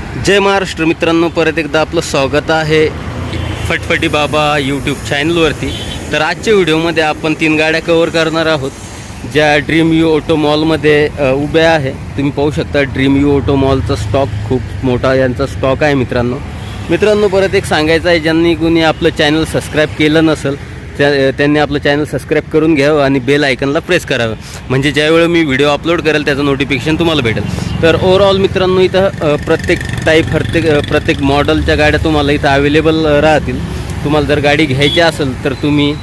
जय महाराष्ट्र मित्रांनो, परत एकदा आपलं स्वागत आहे फटफटी बाबा यूट्यूब चॅनलवरती. तर आजच्या व्हिडिओमध्ये आपण 3 गाड्या कवर करणार आहोत, ज्या ड्रीम यू ऑटो मॉलमध्ये उभ्या आहे. तुम्ही पाहू शकता ड्रीम यू ऑटो मॉलचा स्टॉक खूप मोठा यांचा स्टॉक आहे. मित्रांनो परत एक सांगायचं आहे, ज्यांनी कोणी आपलं चॅनल सबस्क्राईब केलं नसेल त्यांनी आपलं चॅनल सबस्क्राईब करून घ्यावं आणि बेल आयकनला प्रेस करावं, म्हणजे ज्यावेळी मी व्हिडिओ अपलोड करेल त्याचं नोटिफिकेशन तुम्हाला भेटेल. तर ओव्हरऑल मित्रांनो इथं प्रत्येक टाईप प्रत्येक मॉडेलच्या गाड्या तुम्हाला इथं अवेलेबल राहतील. तुम्हाला जर गाडी घ्यायची असेल तर तुम्ही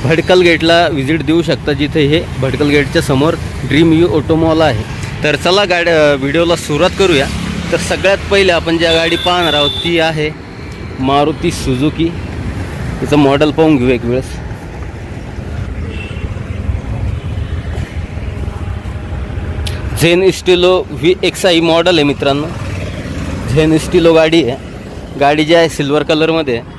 भडकल गेटला व्हिजिट देऊ शकता, जिथे हे भडकल गेटच्या समोर ड्रीम यू ऑटो मॉल आहे. तर चला व्हिडिओला सुरुवात करूया. तर सगळ्यात पहिले आपण ज्या गाडी पाहणार आहोत ती आहे मारुती सुझुकी. तिचं मॉडेल पाहून घेऊ एक वेळेस. झेन स्टिलो VXI मॉडेल आहे मित्रांनो. झेन स्टिलो गाडी आहे. गाडी जी आहे सिल्वर कलरमध्ये आहे.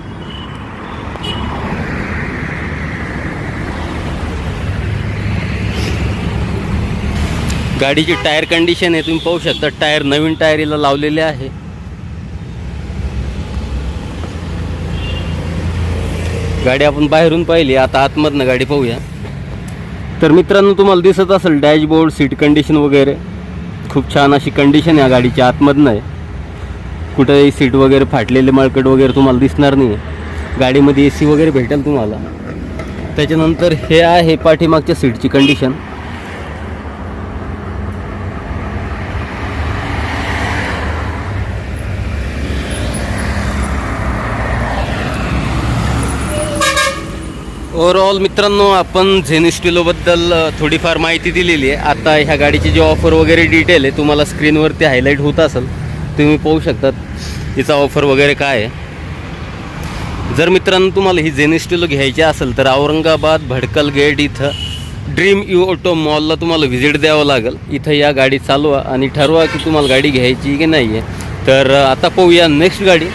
गाडीची टायर कंडिशन आहे तुम्ही पाहू शकता. टायर नवीन टायर हिला लावलेले आहे. गाडी आपण बाहेरून पाहिली, आता आतमधनं गाडी पाहूया. तर मित्रांनो तुम्हाला दिसत असेल डॅशबोर्ड, सीट कंडिशन वगैरे खूप छान अशी कंडिशन या गाडीची आतमधनं आहे. कुठेही सीट वगैरे फाटलेले मळकट वगैरे तुम्हाला दिसणार नाही. गाडीमध्ये AC वगैरे भेटेल तुम्हाला. त्याच्यानंतर हे आहे पाठीमागच्या सीटची कंडिशन. ओव्हरऑल मित्रांनो आपण झेन स्टिलोबद्दल थोडीफार माहिती दिलेली आहे. आता ह्या गाडीची जी ऑफर वगैरे डिटेल आहे तुम्हाला स्क्रीनवरती हायलाईट होत असेल, तुम्ही पाहू शकतात हिचा ऑफर वगैरे काय आहे. जर मित्रांनो तुम्हाला ही झेन स्टिलो घ्यायची असेल तर औरंगाबाद भडकल गेट इथं ड्रीम यू ऑटो मॉलला तुम्हाला व्हिजिट द्यावं लागेल. इथं या गाडी चालवा आणि ठरवा की तुम्हाला गाडी घ्यायची की नाही आहे. तर आता पाहूया नेक्स्ट गाडी.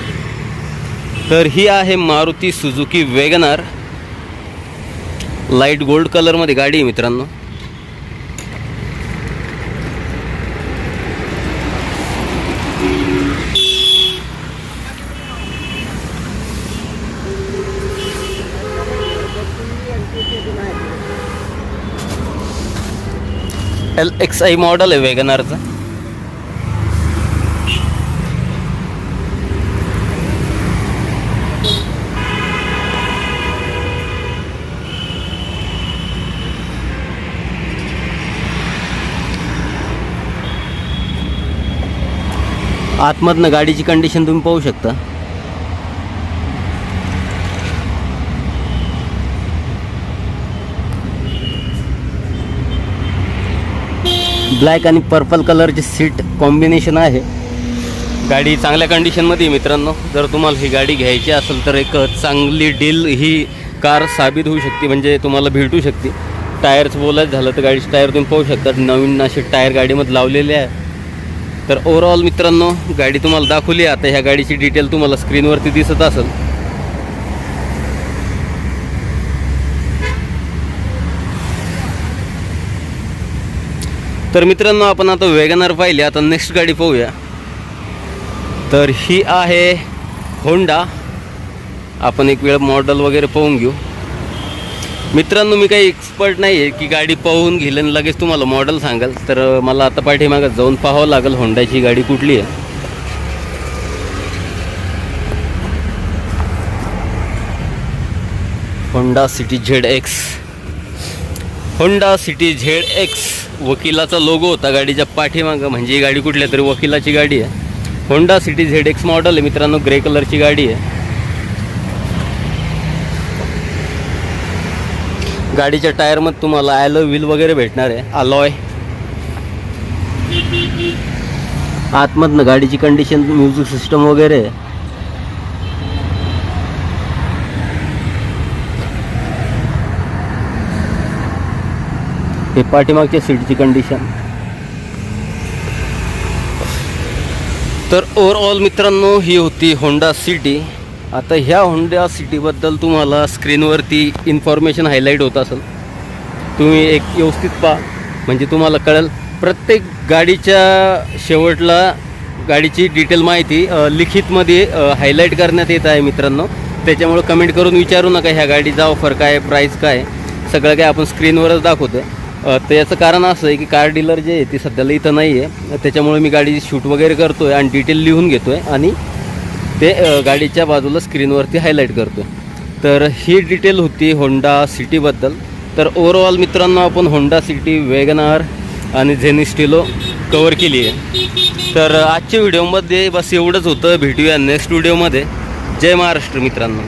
तर ही आहे Maruti Suzuki WagonR. Light gold कलरमध्ये गाडी आहे मित्रांनो. LXI मॉडेल आहे वॅगनारचं. आतमधनं गाडीची कंडिशन तुम्ही पाहू शकता. ब्लॅक आणि पर्पल कलरची सीट कॉम्बिनेशन आहे. गाडी चांगल्या कंडिशनमध्ये आहे मित्रांनो. जर तुम्हाला ही गाडी घ्यायची असेल तर एक चांगली डील ही कार साबित होऊ शकते, म्हणजे तुम्हाला भेटू शकते. टायरचं बोलायचं झालं तर गाडीचे टायर तुम्ही पाहू शकता, नवीन असे टायर गाडीमध्ये लावलेले आहे. तर ओव्हरऑल मित्रांनो गाडी तुम्हाला दाखवली. आता ह्या गाडीची डिटेल तुम्हाला स्क्रीनवरती दिसत असेल. तर मित्रांनो आपण आता वॅगनार पाहिली, आता नेक्स्ट गाडी पाहूया. तर ही आहे होंडा. आपण एक वेळ मॉडेल वगैरे पाहून घेऊ. मित्रांनो मी काही एक्सपर्ट नाही आहे की गाडी पाहून घेईल आणि लगेच तुम्हाला मॉडेल सांगाल. तर मला आता पाठीमागं जाऊन पाहावं लागेल होंडाची गाडी कुठली आहे. Honda City ZX. Honda City ZX वकिलाचा लोगो होता गाडीच्या पाठीमागं, म्हणजे ही गाडी कुठल्या तरी वकिलाची गाडी आहे. होंडा सिटी ZX मॉडेल आहे मित्रांनो. ग्रे कलरची गाडी आहे. गाडीच्या टायरमध्ये तुम्हाला ॲलो व्हील वगैरे भेटणार आहे, अलॉय. आतमधनं गाडीची कंडिशन, म्युझिक सिस्टम वगैरे आहे. हे पाठीमागच्या सीटची कंडिशन. तर ओव्हरऑल मित्रांनो ही होती होंडा सिटी. आता ह्या होंडा सिटीबद्दल तुम्हाला स्क्रीनवरती इन्फॉर्मेशन हायलाईट होत असेल, तुम्ही एक व्यवस्थित पहा म्हणजे तुम्हाला कळेल. प्रत्येक गाडीच्या शेवटला गाडीची डिटेल माहिती लिखितमध्ये हायलाईट करण्यात येत आहे मित्रांनो. त्याच्यामुळे कमेंट करून विचारू नका ह्या गाडीचा ऑफर काय, प्राईस काय, सगळं काय आपण स्क्रीनवरच दाखवतो आहे. तर याचं कारण असं आहे की कार डीलर जे आहे ती सध्याला इथं नाही आहे, त्याच्यामुळे मी गाडीची शूट वगैरे करतो आहे आणि डिटेल लिहून घेतो आहे आणि ते गाडीच्या बाजूला स्क्रीनवरती हायलाईट करतो आहे. तर ही डिटेल होती होंडा सिटीबद्दल. तर ओव्हरऑल मित्रांनो आपण होंडा सिटी, वॅगनार आणि झेनी स्टिलो कवर केली आहे. तर आजच्या व्हिडिओमध्ये बस एवढंच होतं. भेटूया नेक्स्ट व्हिडिओमध्ये. जय महाराष्ट्र मित्रांनो.